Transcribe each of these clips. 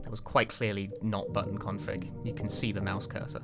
That was quite clearly not button config. You can see the mouse cursor.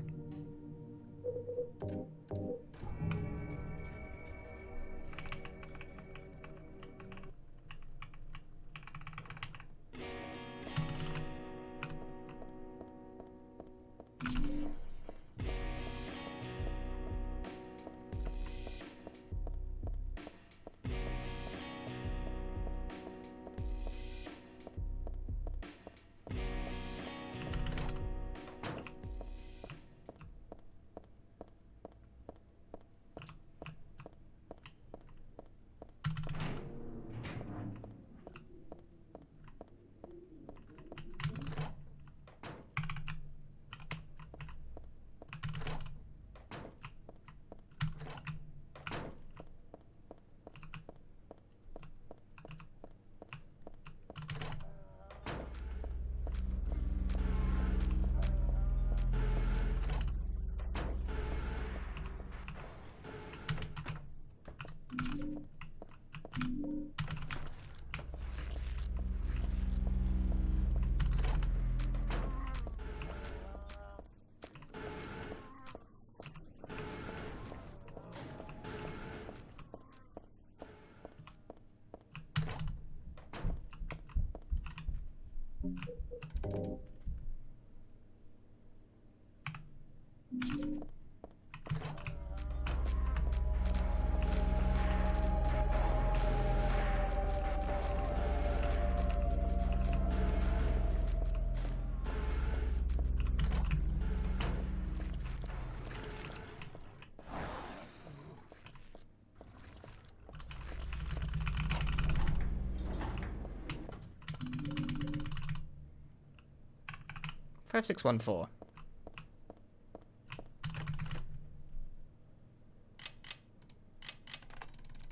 Five, 6, 1, 4.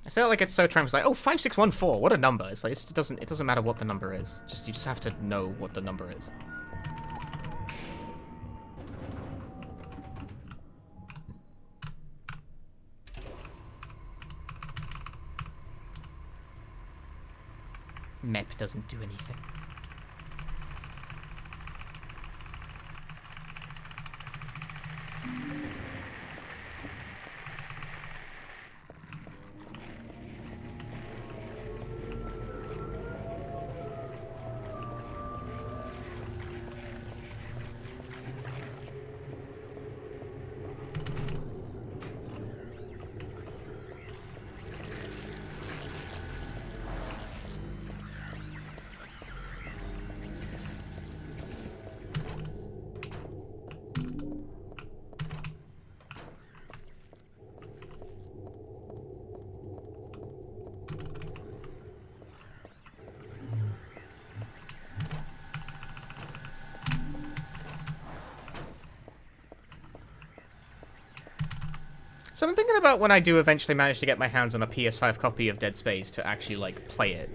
I say it like it's so trying. It's like, oh, 5, 6, 1, 4. What a number! It's like it doesn't matter what the number is. You just have to know what the number is. Mep doesn't do anything. So I'm thinking about when I do eventually manage to get my hands on a PS5 copy of Dead Space to actually, like, play it.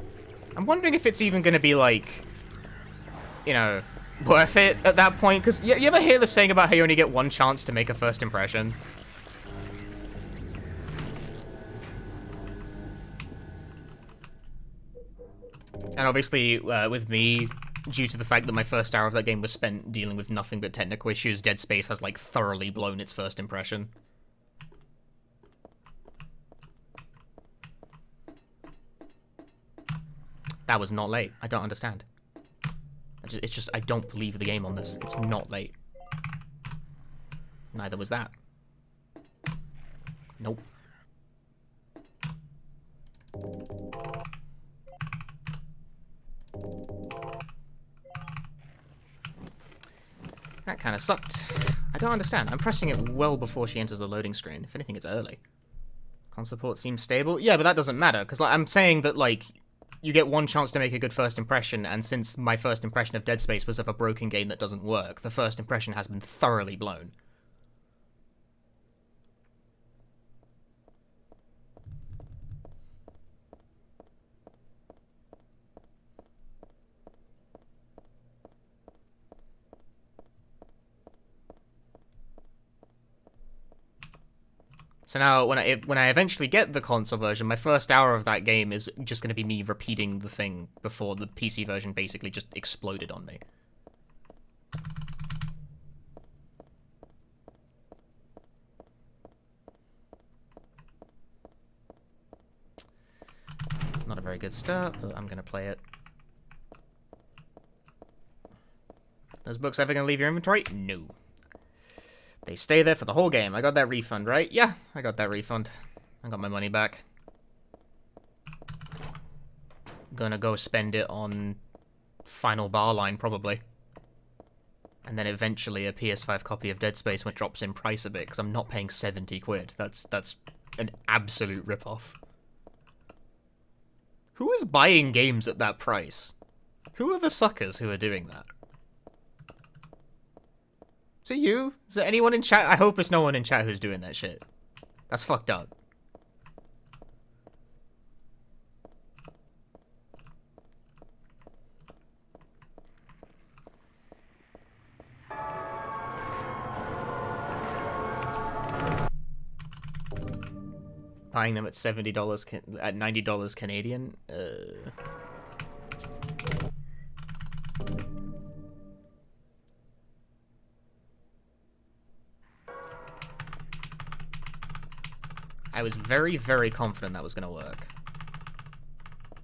I'm wondering if it's even going to be, like, you know, worth it at that point. Because you ever hear the saying about how you only get one chance to make a first impression? And obviously, with me, due to the fact that my first hour of that game was spent dealing with nothing but technical issues, Dead Space has, like, thoroughly blown its first impression. That was not late. I don't understand. It's just, I don't believe the game on this. It's not late. Neither was that. Nope. That kind of sucked. I don't understand. I'm pressing it well before she enters the loading screen. If anything, it's early. Con support seems stable. Yeah, but that doesn't matter, because like, I'm saying that, like, you get one chance to make a good first impression, and since my first impression of Dead Space was of a broken game that doesn't work, the first impression has been thoroughly blown. So now, when I eventually get the console version, my first hour of that game is just going to be me repeating the thing before the PC version basically just exploded on me. Not a very good start, but I'm gonna play it. Those books ever gonna leave your inventory? No. They stay there for the whole game. I got that refund, right? Yeah, I got that refund. I got my money back. Gonna go spend it on Final Bar Line, probably. And then eventually a PS5 copy of Dead Space, which drops in price a bit, because I'm not paying 70 quid. That's an absolute ripoff. Who is buying games at that price? Who are the suckers who are doing that? Is it you? Is there anyone in chat? I hope it's no one in chat who's doing that shit. That's fucked up. Buying them at $70 at $90 Canadian. I was very, very confident that was going to work.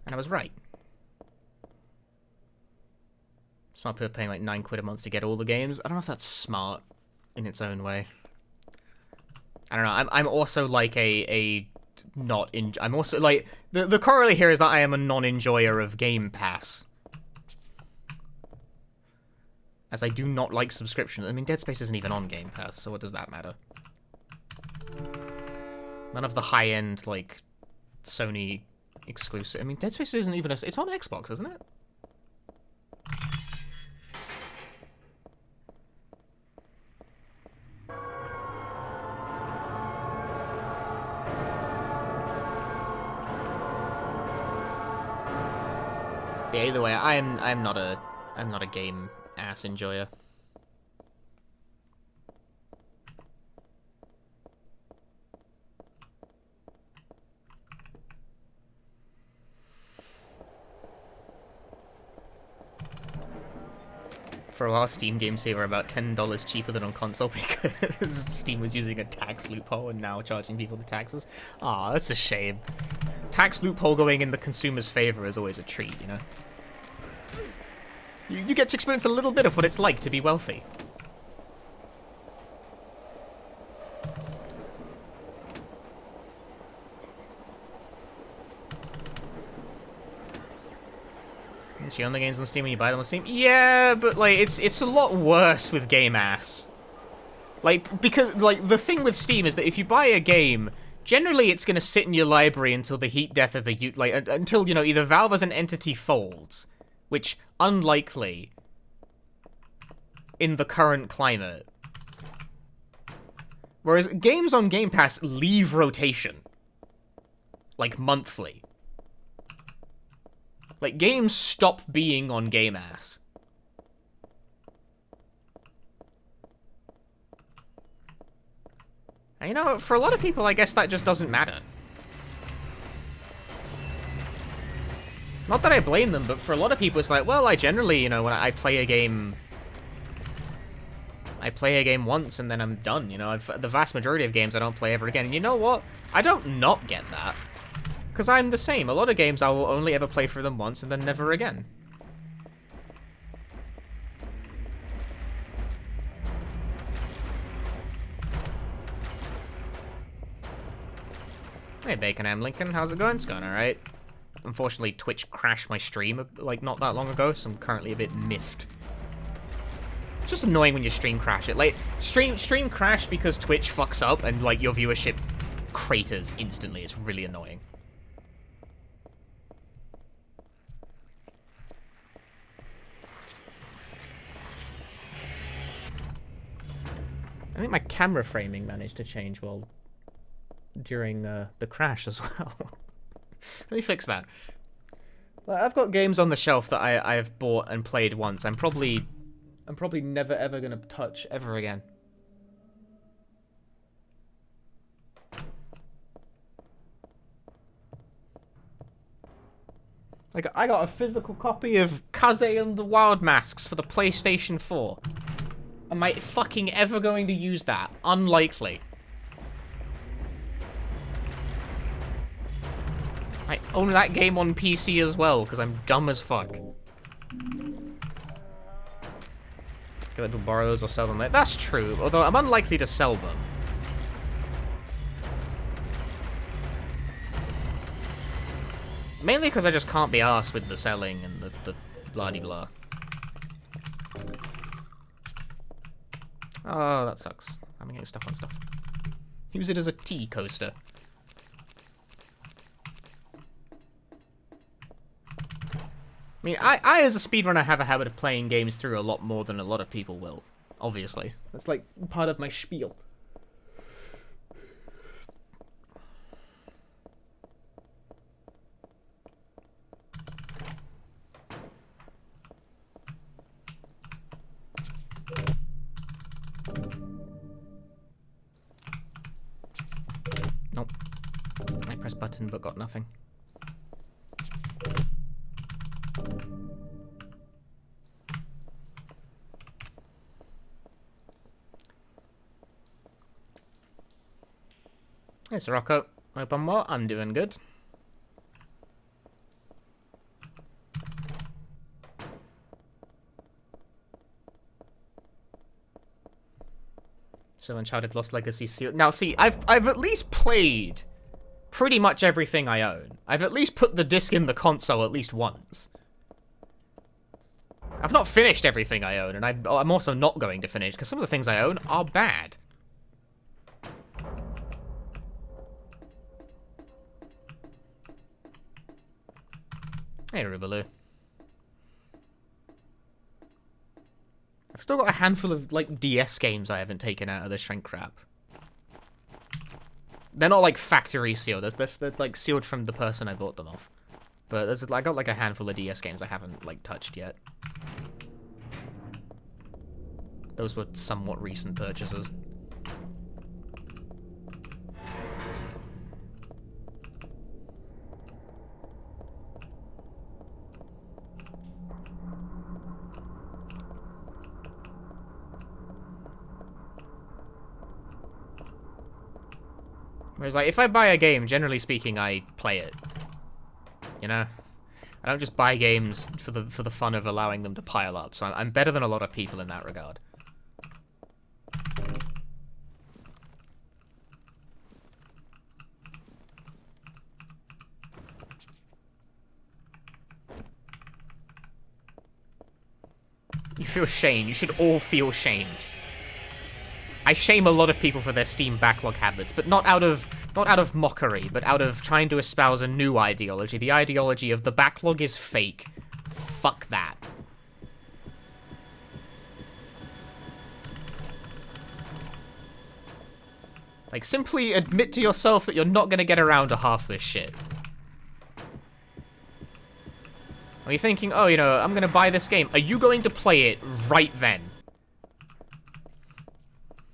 And I was right. Smart people paying like 9 quid a month to get all the games. I don't know if that's smart in its own way. I don't know. I'm also like I'm also like the corollary here is that I am a non-enjoyer of Game Pass. As I do not like subscriptions. I mean, Dead Space isn't even on Game Pass, so what does that matter? None of the high-end, like, Sony exclusive. I mean, Dead Space isn't even it's on Xbox, isn't it? Yeah, either way, I'm not a game ass enjoyer. For a while, Steam games here were about $10 cheaper than on console because Steam was using a tax loophole and now charging people the taxes. Aw, that's a shame. Tax loophole going in the consumer's favor is always a treat, you know? You get to experience a little bit of what it's like to be wealthy. You own the games on Steam when you buy them on Steam? Yeah, but like it's a lot worse with Game Ass. Like, because like the thing with Steam is that if you buy a game, generally it's gonna sit in your library until the heat death of the until, you know, either Valve as an entity folds, which unlikely in the current climate. Whereas games on Game Pass leave rotation. Like monthly. Like, games stop being on Game Ass. And, you know, for a lot of people, I guess that just doesn't matter. Not that I blame them, but for a lot of people, it's like, well, I generally, you know, when I play a game... I play a game once, and then I'm done, you know? The vast majority of games I don't play ever again. And you know what? I don't not get that. Because I'm the same. A lot of games I will only ever play through them once and then never again. Hey, Bacon M. Lincoln. How's it going? It's going alright. Unfortunately, Twitch crashed my stream, like, not that long ago, so I'm currently a bit miffed. It's just annoying when your stream crash it. Like, stream crash because Twitch fucks up and, like, your viewership craters instantly. It's really annoying. I think my camera framing managed to change well during the crash as well. Let me fix that. Well, I've got games on the shelf that I've bought and played once. I'm probably never ever gonna touch ever again. Like, I got a physical copy of Kaze and the Wild Masks for the PlayStation 4. Am I fucking ever going to use that? Unlikely. I own that game on PC as well, because I'm dumb as fuck. Can people borrow those or sell them later? That's true, although I'm unlikely to sell them. Mainly because I just can't be arsed with the selling and the blah-de-blah. Oh, that sucks. I'm getting stuff on stuff. Use it as a tea coaster. I mean, I as a speedrunner have a habit of playing games through a lot more than a lot of people will. Obviously. That's like part of my spiel. Nope. I pressed button but got nothing. It's Rocco. Hope I'm well. I'm doing good. So Uncharted Lost Legacy sealed. Now see, I've at least played pretty much everything I own. I've at least put the disc in the console at least once. I've not finished everything I own, and I'm also not going to finish, because some of the things I own are bad. Hey, Rubaloo. I've still got a handful of, like, DS games I haven't taken out of the shrink wrap. They're not, like, factory sealed. They're like, sealed from the person I bought them off. But I got, like, a handful of DS games I haven't, like, touched yet. Those were somewhat recent purchases. Whereas, like, if I buy a game, generally speaking, I play it. You know? I don't just buy games for the fun of allowing them to pile up. So I'm better than a lot of people in that regard. You feel shame. You should all feel shamed. I shame a lot of people for their Steam backlog habits, but not out of mockery, but out of trying to espouse a new ideology. The ideology of the backlog is fake. Fuck that. Like, simply admit to yourself that you're not gonna get around to half this shit. Are you thinking, oh, you know, I'm gonna buy this game. Are you going to play it right then?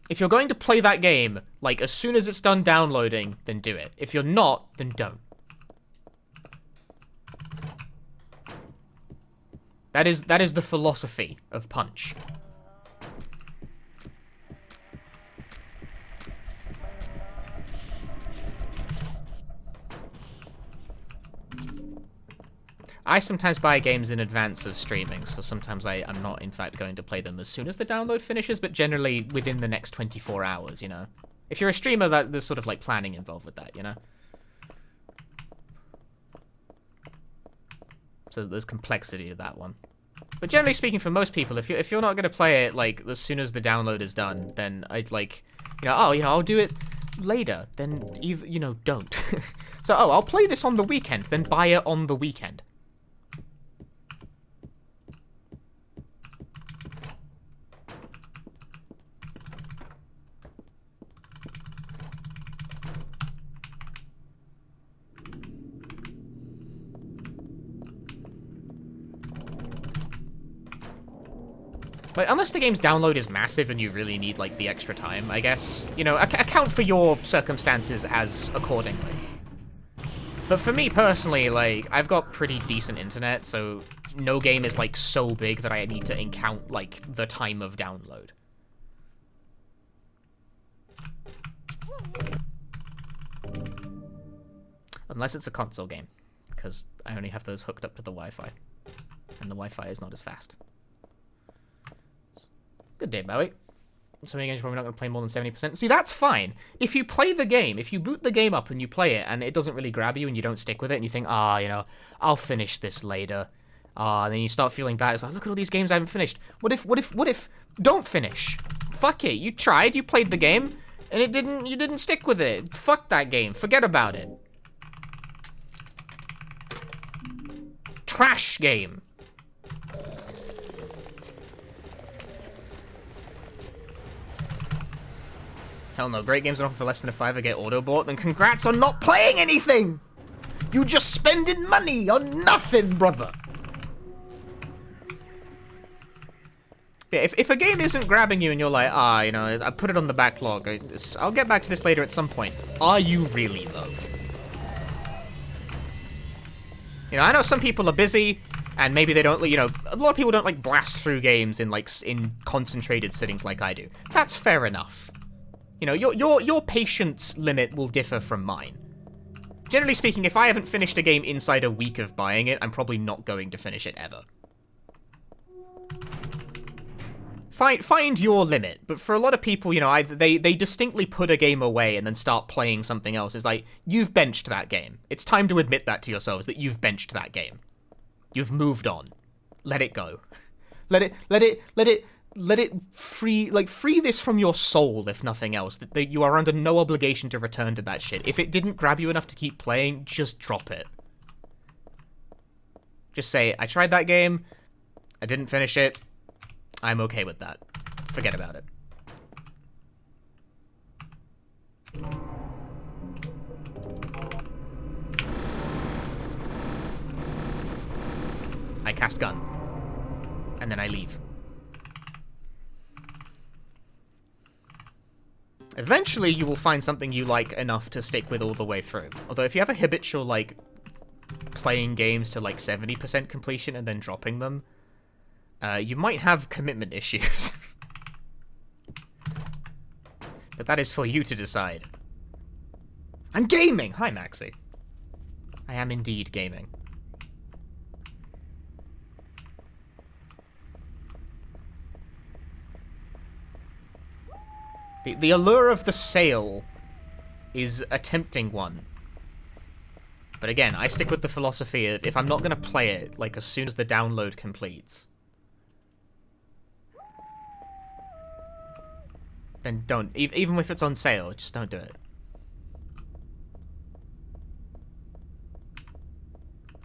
If you're going to play that game, like, as soon as it's done downloading, then do it. If you're not, then don't. That is the philosophy of Punch. I sometimes buy games in advance of streaming, so sometimes I'm not, in fact, going to play them as soon as the download finishes, but generally within the next 24 hours, you know? If you're a streamer, there's sort of, like, planning involved with that, you know? So there's complexity to that one. But generally speaking, for most people, if you're not going to play it, like, as soon as the download is done, then I'd, like, you know, oh, you know, I'll do it later, then either, you know, don't. So, oh, I'll play this on the weekend, then buy it on the weekend. Like, unless the game's download is massive and you really need, like, the extra time, I guess. You know, account for your circumstances as accordingly. But for me personally, like, I've got pretty decent internet, so no game is, like, so big that I need to account, like, the time of download. Unless it's a console game. because I only have those hooked up to the Wi-Fi. And the Wi-Fi is not as fast. Good day, Bowie. Some games you're probably not going to play more than 70%. See, that's fine. If you play the game, if you boot the game up and you play it and it doesn't really grab you and you don't stick with it and you think, you know, I'll finish this later. And then you start feeling bad. It's like, look at all these games I haven't finished. What if, don't finish. Fuck it. You tried, you played the game, and you didn't stick with it. Fuck that game. Forget about it. Trash game. Hell no, great games on offer for less than a $5 get auto-bought, then congrats on not playing anything! You just spending money on nothing, brother! Yeah, if a game isn't grabbing you and you're like, you know, I put it on the backlog, I'll get back to this later at some point. Are you really, though? You know, I know some people are busy, and maybe they don't, you know, a lot of people don't, like, blast through games in, like, in concentrated sittings like I do. That's fair enough. You know, your patience limit will differ from mine. Generally speaking, if I haven't finished a game inside a week of buying it, I'm probably not going to finish it ever. Find your limit, but for a lot of people, you know, they distinctly put a game away and then start playing something else. It's like, you've benched that game. It's time to admit that to yourselves, that you've benched that game. You've moved on. Let it go. Let it free this from your soul, if nothing else. That you are under no obligation to return to that shit. If it didn't grab you enough to keep playing, just drop it. Just say, I tried that game, I didn't finish it, I'm okay with that. Forget about it. I cast gun. And then I leave. Eventually, you will find something you like enough to stick with all the way through. Although, if you have a habitual, like, playing games to, like, 70% completion and then dropping them, you might have commitment issues. But that is for you to decide. I'm gaming! Hi, Maxie. I am indeed gaming. The allure of the sale is a tempting one. But again, I stick with the philosophy of, if I'm not going to play it, like, as soon as the download completes, then don't. Even if it's on sale, just don't do it.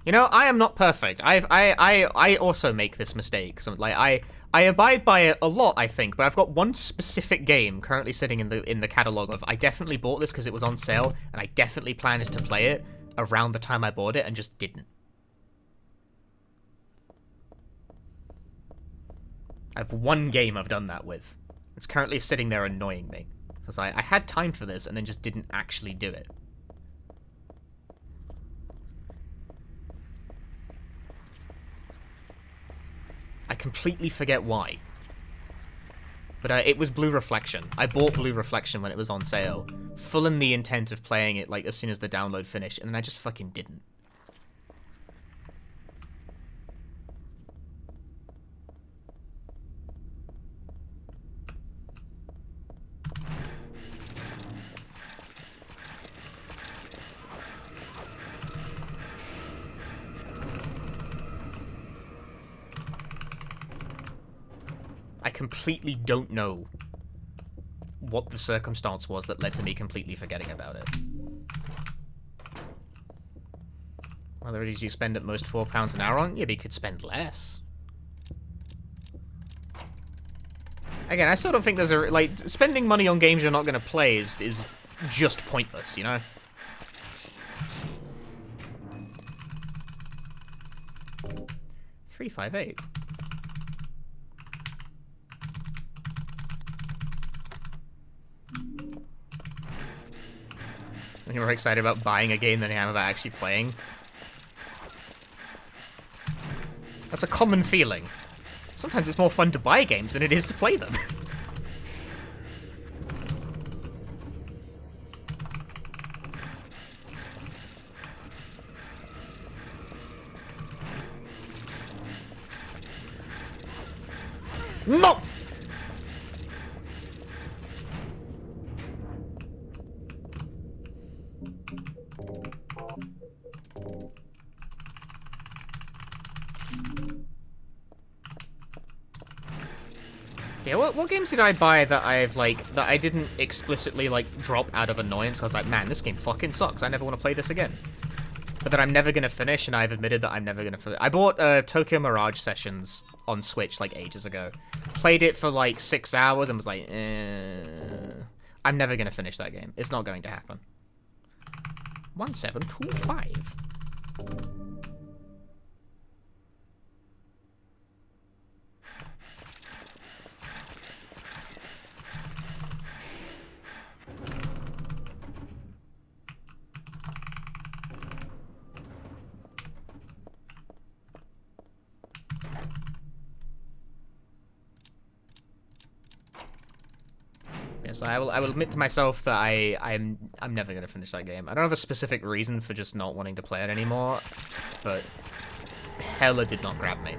You know, I am not perfect. I also make this mistake. So, like, I abide by it a lot, I think, but I've got one specific game currently sitting in the catalog of, I definitely bought this because it was on sale, and I definitely planned to play it around the time I bought it, and just didn't. I have one game I've done that with. It's currently sitting there annoying me. So it's like, I had time for this, and then just didn't actually do it. I completely forget why. But it was Blue Reflection. I bought Blue Reflection when it was on sale, full in the intent of playing it, like, as soon as the download finished, and then I just fucking didn't. I completely don't know what the circumstance was that led to me completely forgetting about it. Whether it is you spend at most £4 an hour on, yeah, but you could spend less. Again, I still don't think there's a, like, spending money on games you're not going to play is just pointless, you know? $358. I'm more excited about buying a game than I am about actually playing. That's a common feeling. Sometimes it's more fun to buy games than it is to play them. No! Yeah, what games did I buy that that I didn't explicitly, drop out of annoyance? I was like, man, this game fucking sucks. I never want to play this again. But that I'm never going to finish, and I've admitted that I'm never going to finish. I bought Tokyo Mirage Sessions on Switch, ages ago. Played it for, 6 hours and was like, I'm never going to finish that game. It's not going to happen. 1725. Yes, I will admit to myself that I'm never gonna finish that game. I don't have a specific reason for just not wanting to play it anymore, but hella did not grab me.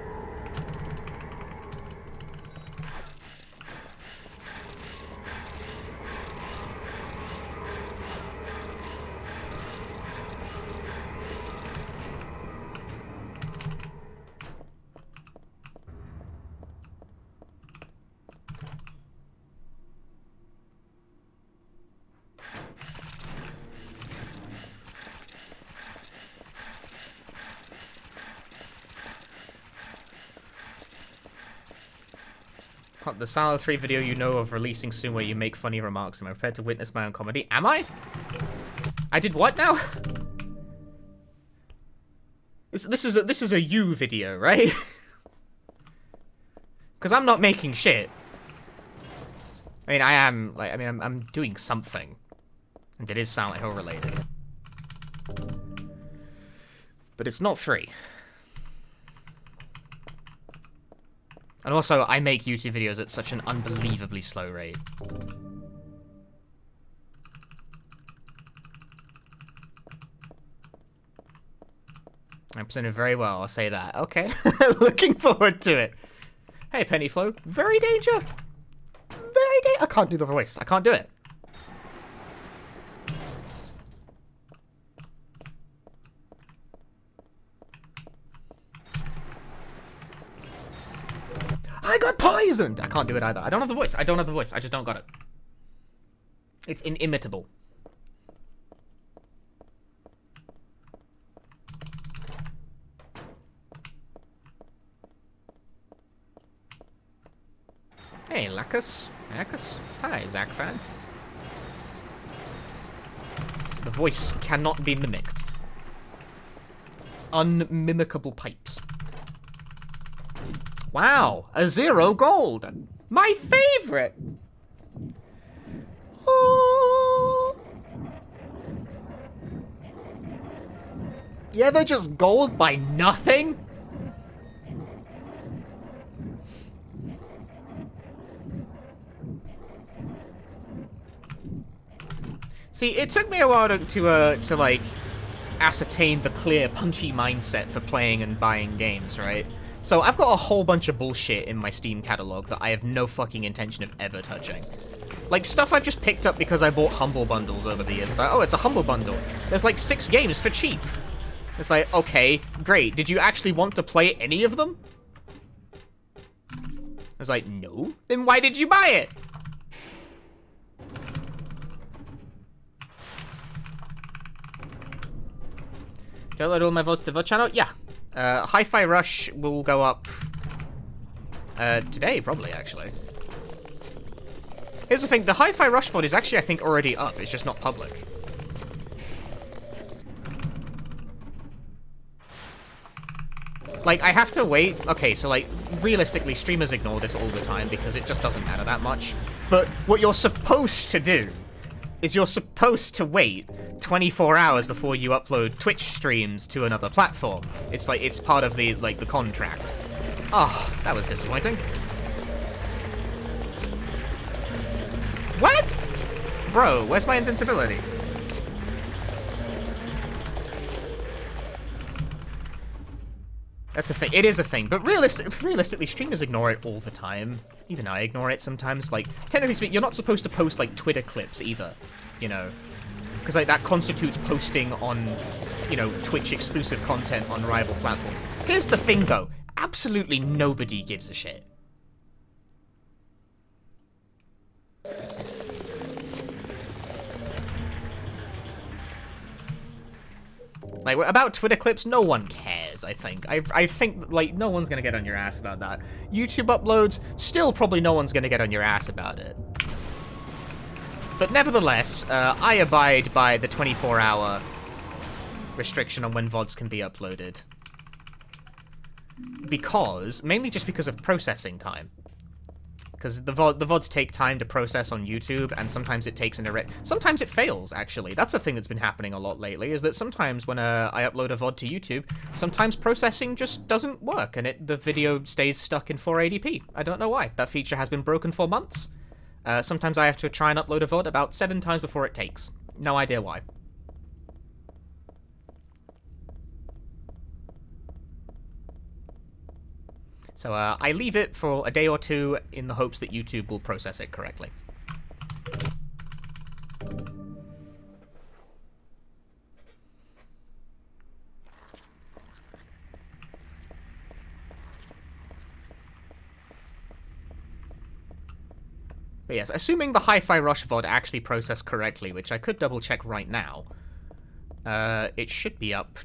The Silent 3 video you know of releasing soon where you make funny remarks. Am I prepared to witness my own comedy? Am I? I did what now? This is a you video, right? Because I'm not making shit. I mean, I'm doing something. And it is Silent Hill related. But it's not 3. And also, I make YouTube videos at such an unbelievably slow rate. I presented very well, I'll say that. Okay, looking forward to it. Hey, Pennyflow, very danger. Very danger. I can't do the voice, I can't do it. I got poisoned! I can't do it either. I don't have the voice. I don't have the voice. I just don't got it. It's inimitable. Hey, Lacus. Lacus. Hi, Zach fan. The voice cannot be mimicked. Unmimicable pipes. Wow, a 0 gold. My favorite. Oh. You ever just gold by nothing? See, it took me a while to like ascertain the clear, punchy mindset for playing and buying games, right? So I've got a whole bunch of bullshit in my Steam catalog that I have no fucking intention of ever touching. Like, stuff I've just picked up because I bought Humble Bundles over the years. It's like, oh, it's a Humble Bundle. There's like 6 games for cheap. It's like, okay, great. Did you actually want to play any of them? I was like, no. Then why did you buy it? Did I load all my votes to the vote channel? Yeah. Hi-Fi Rush will go up today, probably, actually. Here's the thing, the Hi-Fi Rush VOD is actually, I think, already up. It's just not public. Like, I have to wait. Okay, so, like, realistically, streamers ignore this all the time because it just doesn't matter that much. But what you're supposed to do is you're supposed to wait 24 hours before you upload Twitch streams to another platform. It's like, it's part of the, like, the contract. Oh, that was disappointing. What? Bro, where's my invincibility? That's a thing. It is a thing, but realistically, streamers ignore it all the time. Even I ignore it sometimes. Like, technically speaking, you're not supposed to post, like, Twitter clips either, you know? Because, like, that constitutes posting on, you know, Twitch-exclusive content on rival platforms. Here's the thing, though. Absolutely nobody gives a shit. Like, about Twitter clips, no one cares, I think. I think, like, no one's gonna get on your ass about that. YouTube uploads, still probably no one's gonna get on your ass about it. But nevertheless, I abide by the 24-hour restriction on when VODs can be uploaded. Mainly just because of processing time. Because the VODs take time to process on YouTube, and sometimes it takes sometimes it fails, actually. That's the thing that's been happening a lot lately, is that sometimes when I upload a VOD to YouTube, sometimes processing just doesn't work, and the video stays stuck in 480p. I don't know why. That feature has been broken for months. Sometimes I have to try and upload a VOD about 7 times before it takes. No idea why. So I leave it for a day or two in the hopes that YouTube will process it correctly. But yes, assuming the Hi-Fi Rush VOD actually processed correctly, which I could double check right now, it should be up,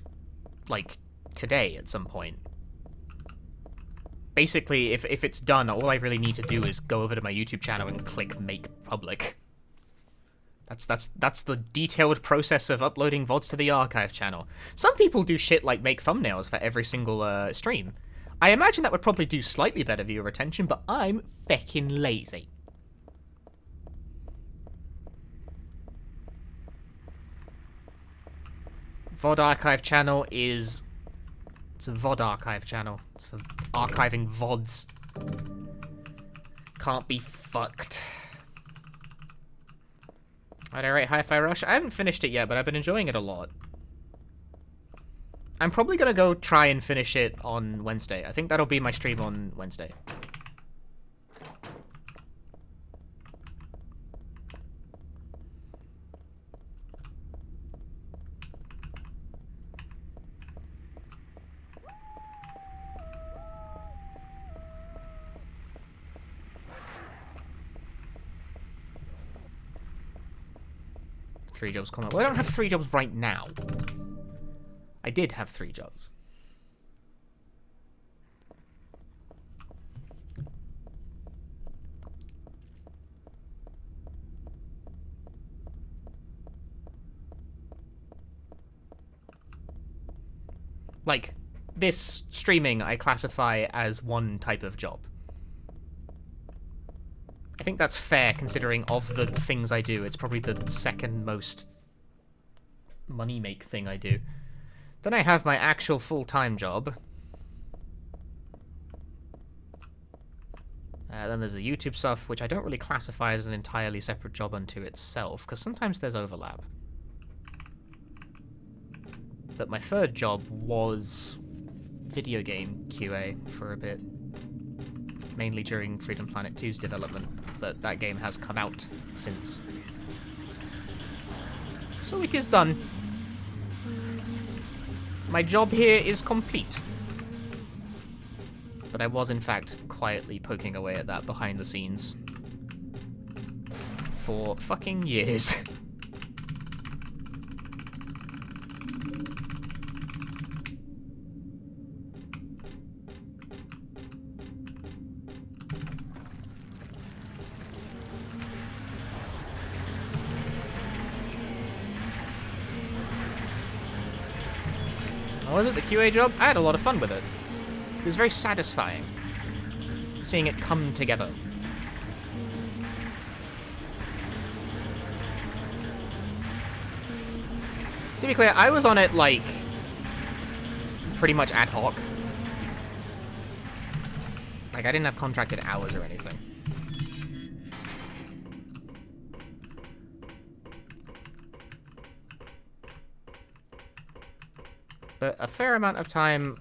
like, today at some point. Basically, if it's done, all I really need to do is go over to my YouTube channel and click Make Public. That's the detailed process of uploading VODs to the archive channel. Some people do shit like make thumbnails for every single stream. I imagine that would probably do slightly better viewer retention, but I'm feckin' lazy. VOD archive channel is... It's a VOD archive channel. It's for archiving VODs. Can't be fucked. I'd rate Hi-Fi Rush. I haven't finished it yet, but I've been enjoying it a lot. I'm probably gonna go try and finish it on Wednesday. I think that'll be my stream on Wednesday. Three jobs comment. Well, I don't have 3 jobs right now. I did have 3 jobs. Like, this streaming I classify as one type of job. I think that's fair, considering of the things I do, it's probably the second most money-make thing I do. Then I have my actual full-time job. Then there's the YouTube stuff, which I don't really classify as an entirely separate job unto itself, because sometimes there's overlap. But my third job was video game QA for a bit. Mainly during Freedom Planet 2's development, but that game has come out since. So it is done. My job here is complete. But I was, in fact, quietly poking away at that behind the scenes. For fucking years. Was it the QA job? I had a lot of fun with it. It was very satisfying, seeing it come together. To be clear, I was on it, like, pretty much ad hoc. Like, I didn't have contracted hours or anything. But a fair amount of time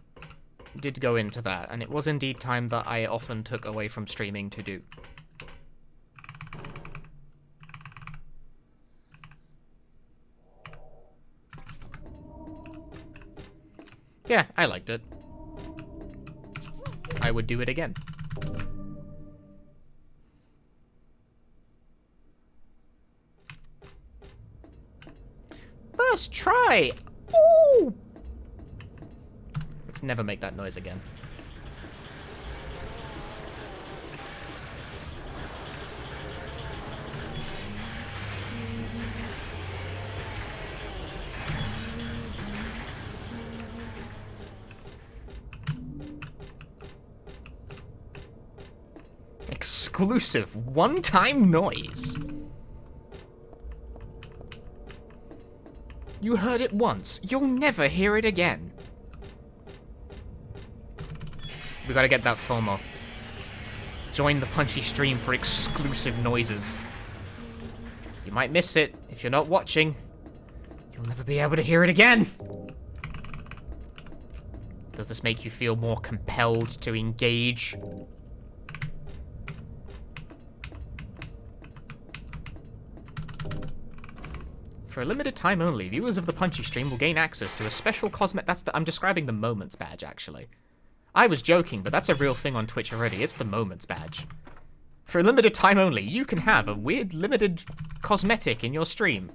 did go into that, and it was indeed time that I often took away from streaming to do. Yeah, I liked it. I would do it again. First try! Ooh! Let's never make that noise again. Exclusive one-time noise. You heard it once. You'll never hear it again. We gotta get that FOMO. Join the Punchy stream for exclusive noises. You might miss it if you're not watching. You'll never be able to hear it again. Does this make you feel more compelled to engage? For a limited time only, viewers of the Punchy stream will gain access to a special I'm describing the Moments badge, actually. I was joking, but that's a real thing on Twitch already. It's the Moments badge. For a limited time only, you can have a weird, limited cosmetic in your stream.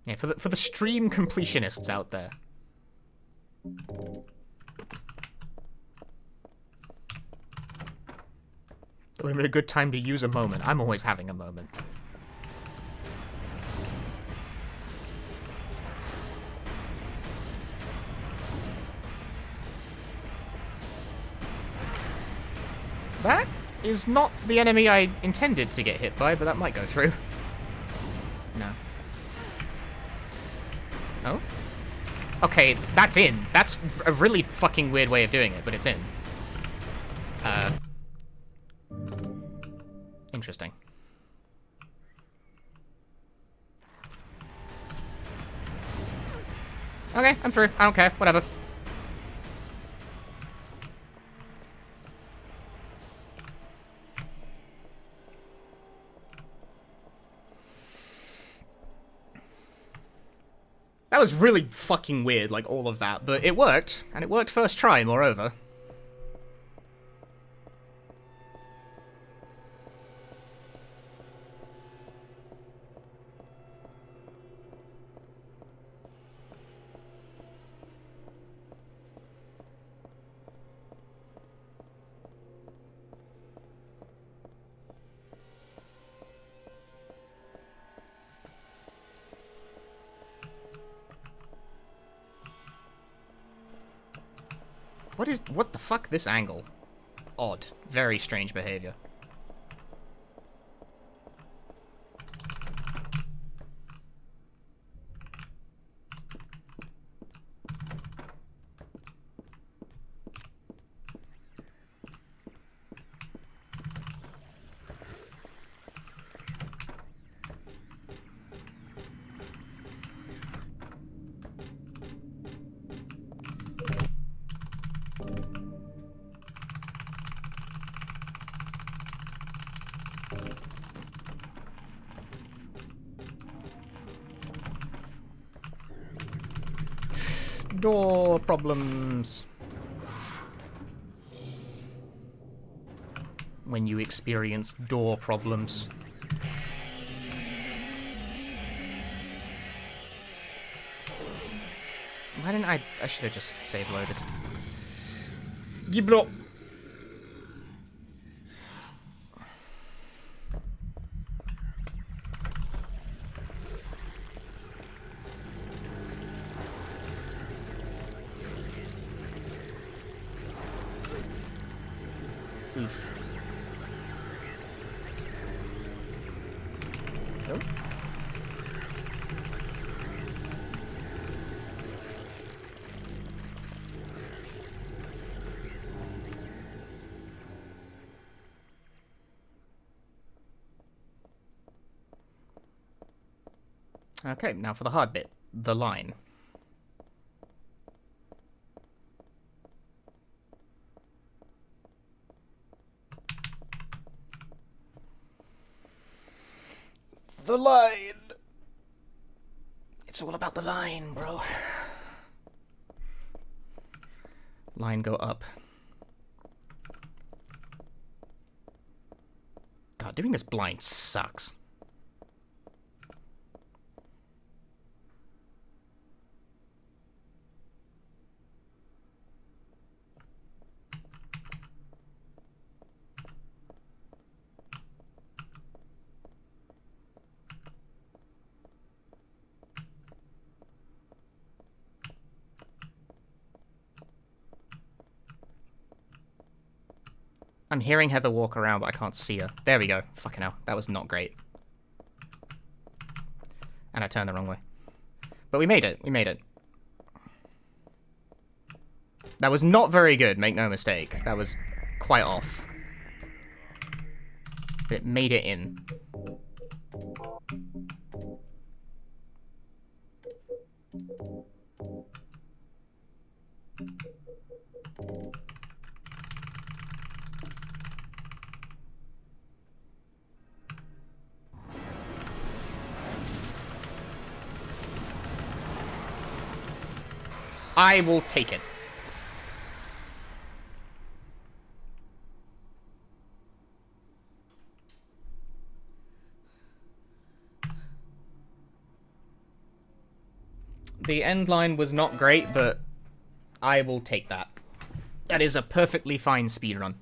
Yeah, for the stream completionists out there. It would have been a good time to use a moment. I'm always having a moment. That is not the enemy I intended to get hit by, but that might go through. No. Oh? Okay, that's in. That's a really fucking weird way of doing it, but it's in. Interesting. Okay, I'm through. I don't care. Whatever. That was really fucking weird, like, all of that, but it worked, and it worked first try, moreover. What the fuck? This angle. Odd. Very strange behavior. Door problems. When you experience door problems. Why didn't I should have just save loaded. Giblo. Oof. Oh. Okay, now for the hard bit. The line. The line! It's all about the line, bro. Line go up. God, doing this blind sucks. I'm hearing Heather walk around, but I can't see her. There we go. Fucking hell. That was not great. And I turned the wrong way. But we made it. We made it. That was not very good, make no mistake. That was quite off. But it made it in. I will take it. The end line was not great, but I will take that. That is a perfectly fine speedrun.